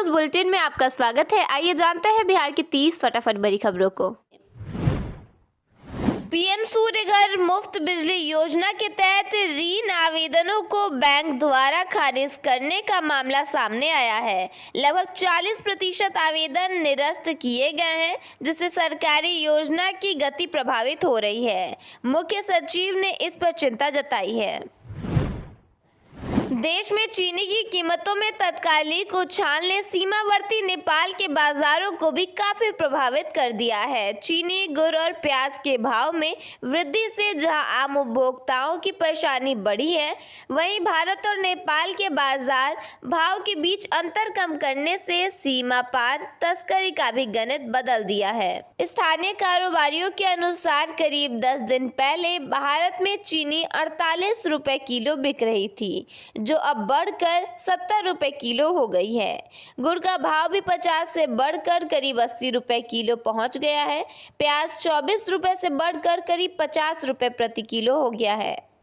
News bulletin में आपका स्वागत है। आइए जानते हैं बिहार की 30 फटाफट बड़ी खबरों को। पीएम सूर्य घर मुफ्त बिजली योजना के तहत ऋण आवेदनों को बैंक द्वारा खारिज करने का मामला सामने आया है। लगभग 40% आवेदन निरस्त किए गए हैं, जिससे सरकारी योजना की गति प्रभावित हो रही है। मुख्य सचिव ने इस पर चिंता जताई है। देश में चीनी की कीमतों में तत्कालिक उछाल ने सीमावर्ती नेपाल के बाजारों को भी काफी प्रभावित कर दिया है। चीनी, गुड़ और प्याज के भाव में वृद्धि से जहां आम उपभोक्ताओं की परेशानी बढ़ी है, वहीं भारत और नेपाल के बाजार भाव के बीच अंतर कम करने से सीमा पार तस्करी का भी गणित बदल दिया है। स्थानीय कारोबारियों के अनुसार करीब 10 दिन पहले भारत में चीनी 48 रुपए किलो बिक रही थी, जो अब बढ़कर 70 रुपए किलो हो गई है। गुड़ का भाव भी 50 से बढ़कर करीब 80 रुपए किलो पहुंच गया है। प्याज 24 रुपए से बढ़कर करीब 50 रुपए प्रति किलो हो गया है।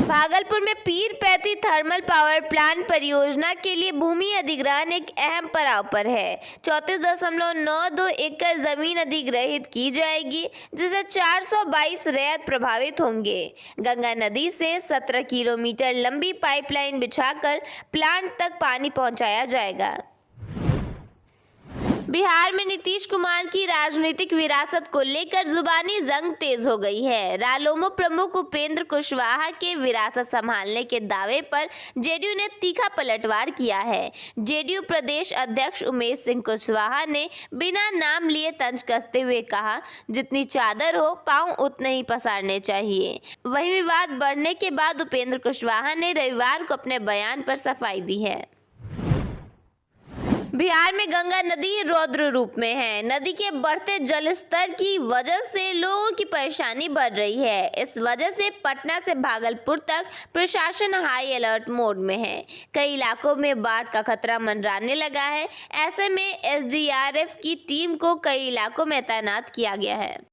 भागलपुर में पीरपैंती थर्मल पावर प्लांट परियोजना के लिए भूमि अधिग्रहण एक अहम पड़ाव पर है। 34.92 एकड़ जमीन अधिग्रहित की जाएगी, जिससे 422 रैयत प्रभावित होंगे। गंगा नदी से 17 किलोमीटर लंबी पाइपलाइन बिछाकर प्लांट तक पानी पहुंचाया जाएगा। बिहार में नीतीश कुमार की राजनीतिक विरासत को लेकर जुबानी जंग तेज हो गई है। रालोमो प्रमुख उपेंद्र कुशवाहा के विरासत संभालने के दावे पर जेडीयू ने तीखा पलटवार किया है। जेडीयू प्रदेश अध्यक्ष उमेश सिंह कुशवाहा ने बिना नाम लिए तंज कसते हुए कहा, जितनी चादर हो पांव उतने ही पसारने चाहिए। वहीं विवाद बढ़ने के बाद उपेंद्र कुशवाहा ने रविवार को अपने बयान पर सफाई दी है। बिहार में गंगा नदी रौद्र रूप में है। नदी के बढ़ते जलस्तर की वजह से लोगों की परेशानी बढ़ रही है। इस वजह से पटना से भागलपुर तक प्रशासन हाई अलर्ट मोड में है। कई इलाकों में बाढ़ का खतरा मंडराने लगा है। ऐसे में एसडीआरएफ की टीम को कई इलाकों में तैनात किया गया है।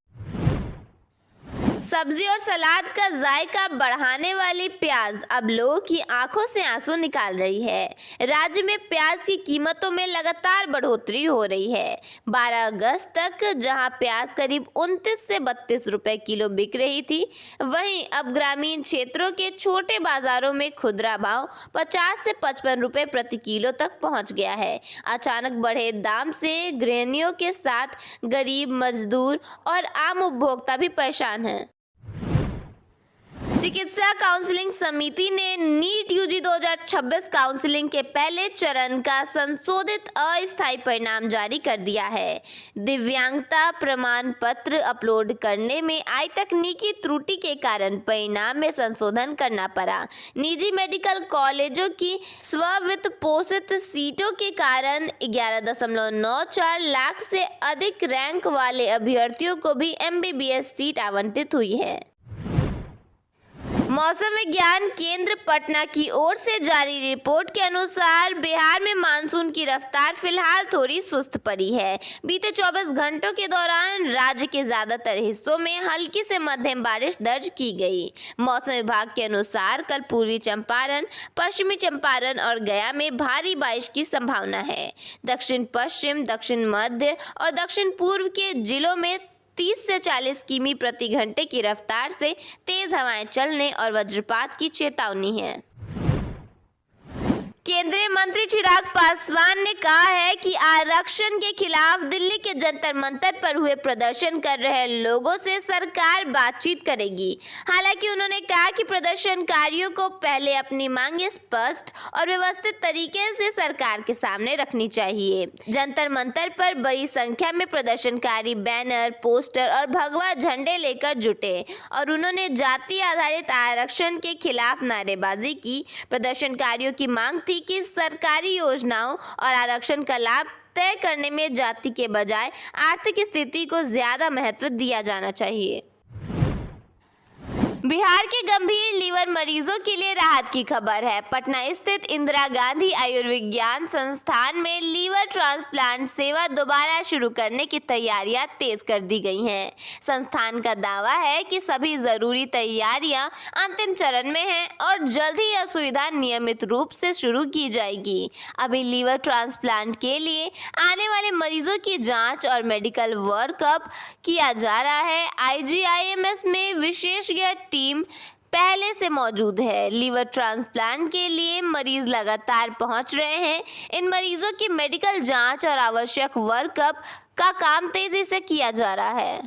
सब्जी और सलाद का जायका बढ़ाने वाली प्याज अब लोगों की आंखों से आंसू निकाल रही है। राज्य में प्याज की कीमतों में लगातार बढ़ोतरी हो रही है। 12 अगस्त तक जहां प्याज करीब 29 से 32 रुपए किलो बिक रही थी, वहीं अब ग्रामीण क्षेत्रों के छोटे बाजारों में खुदरा भाव 50 से 55 रुपए प्रति किलो तक पहुंच गया है। अचानक बढ़े दाम से गृहिणियों के साथ गरीब, मजदूर और आम उपभोक्ता भी परेशान हैं। चिकित्सा काउंसलिंग समिति ने नीट यूजी 2026 काउंसलिंग के पहले चरण का संशोधित अस्थायी परिणाम जारी कर दिया है। दिव्यांगता प्रमाण पत्र अपलोड करने में आई तकनीकी त्रुटि के कारण परिणाम में संशोधन करना पड़ा। निजी मेडिकल कॉलेजों की स्व-वित्त पोषित सीटों के कारण 11.94 लाख से अधिक रैंक वाले अभ्यर्थियों को भी एमबीबीएस सीट आवंटित हुई है। मौसम विज्ञान केंद्र पटना की ओर से जारी रिपोर्ट के अनुसार बिहार में मानसून की रफ्तार फिलहाल थोड़ी सुस्त पड़ी है। बीते 24 घंटों के दौरान राज्य के ज्यादातर हिस्सों में हल्की से मध्यम बारिश दर्ज की गई। मौसम विभाग के अनुसार कल पूर्वी चंपारण, पश्चिमी चंपारण और गया में भारी बारिश की संभावना है। दक्षिण पश्चिम, दक्षिण मध्य और दक्षिण पूर्व के जिलों में 30 से 40 किमी प्रति घंटे की रफ्तार से तेज हवाएं चलने और वज्रपात की चेतावनी है। केंद्रीय मंत्री चिराग पासवान ने कहा है कि आरक्षण के खिलाफ दिल्ली के जंतर मंतर पर हुए प्रदर्शन कर रहे लोगों से सरकार बातचीत करेगी। हालांकि उन्होंने कहा कि प्रदर्शनकारियों को पहले अपनी मांगे स्पष्ट और व्यवस्थित तरीके से सरकार के सामने रखनी चाहिए। जंतर मंतर पर बड़ी संख्या में प्रदर्शनकारी बैनर, पोस्टर और भगवा झंडे लेकर जुटे और उन्होंने जाति आधारित आरक्षण के खिलाफ नारेबाजी की। प्रदर्शनकारियों की मांग थी कि सरकारी योजनाओं और आरक्षण का लाभ तय करने में जाति के बजाय आर्थिक स्थिति को ज्यादा महत्व दिया जाना चाहिए। बिहार के गंभीर लीवर मरीजों के लिए राहत की खबर है। पटना स्थित इंदिरा गांधी आयुर्विज्ञान संस्थान में लीवर ट्रांसप्लांट सेवा दोबारा शुरू करने की तैयारियां तेज कर दी गई हैं। संस्थान का दावा है कि सभी जरूरी तैयारियां अंतिम चरण में हैं और जल्द ही यह सुविधा नियमित रूप से शुरू की जाएगी। अभी लीवर ट्रांसप्लांट के लिए आने वाले मरीजों की जांच और मेडिकल वर्कअप किया जा रहा है। IGIMS में विशेषज्ञ टीम पहले से मौजूद है। लीवर ट्रांसप्लांट के लिए मरीज लगातार पहुंच रहे हैं। इन मरीजों की मेडिकल जांच और आवश्यक वर्कअप का काम तेजी से किया जा रहा है।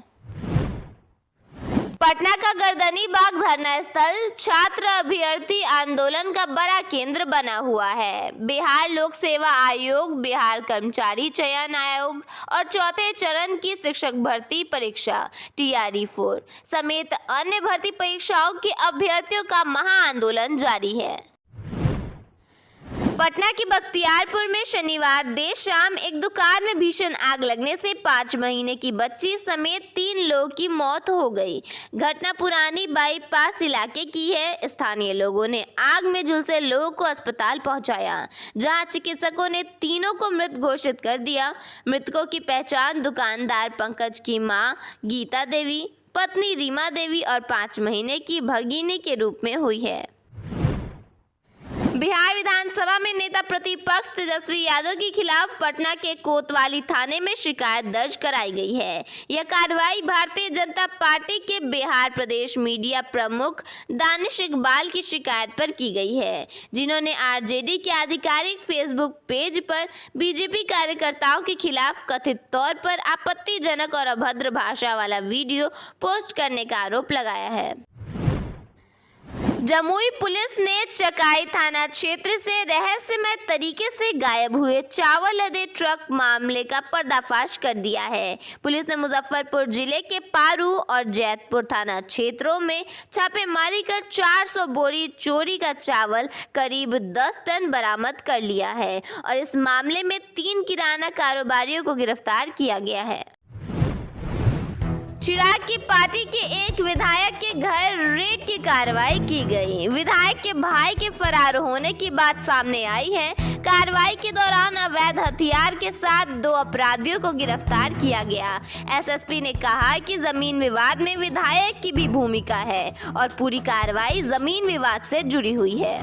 पटना का गर्दनी बाग धरना स्थल छात्र अभ्यर्थी आंदोलन का बड़ा केंद्र बना हुआ है। बिहार लोक सेवा आयोग, बिहार कर्मचारी चयन आयोग और चौथे चरण की शिक्षक भर्ती परीक्षा TRE-4 समेत अन्य भर्ती परीक्षाओं के अभ्यर्थियों का महाआंदोलन जारी है। पटना के बख्तियारपुर में शनिवार देर शाम एक दुकान में भीषण आग लगने से 5 महीने की बच्ची समेत 3 लोगों की मौत हो गई। घटना पुरानी बाईपास इलाके की है। स्थानीय लोगों ने आग में झुलसे लोगों को अस्पताल पहुंचाया, जहां चिकित्सकों ने तीनों को मृत घोषित कर दिया। मृतकों की पहचान दुकानदार पंकज की मां गीता देवी, पत्नी रीमा देवी और 5 महीने की भगिनी के रूप में हुई है। बिहार विधानसभा में नेता प्रतिपक्ष तेजस्वी यादव के खिलाफ पटना के कोतवाली थाने में शिकायत दर्ज कराई गई है। यह कार्रवाई भारतीय जनता पार्टी के बिहार प्रदेश मीडिया प्रमुख दानिश इकबाल की शिकायत पर की गई है, जिन्होंने RJD के आधिकारिक फेसबुक पेज पर BJP कार्यकर्ताओं के खिलाफ कथित तौर पर आपत्तिजनक और अभद्र भाषा वाला वीडियो पोस्ट करने का आरोप लगाया है। जमुई पुलिस ने चकाई थाना क्षेत्र से रहस्यमय तरीके से गायब हुए चावल लदे ट्रक मामले का पर्दाफाश कर दिया है। पुलिस ने मुजफ्फरपुर जिले के पारू और जैतपुर थाना क्षेत्रों में छापेमारी कर 400 बोरी चोरी का चावल करीब 10 टन बरामद कर लिया है और इस मामले में 3 किराना कारोबारियों को गिरफ्तार किया गया है। चिराग की पार्टी के एक विधायक के घर रेड की कार्रवाई की गई। विधायक के भाई के फरार होने की बात सामने आई है। कार्रवाई के दौरान अवैध हथियार के साथ 2 अपराधियों को गिरफ्तार किया गया। SSP ने कहा कि जमीन विवाद में विधायक की भी भूमिका है और पूरी कार्रवाई जमीन विवाद से जुड़ी हुई है।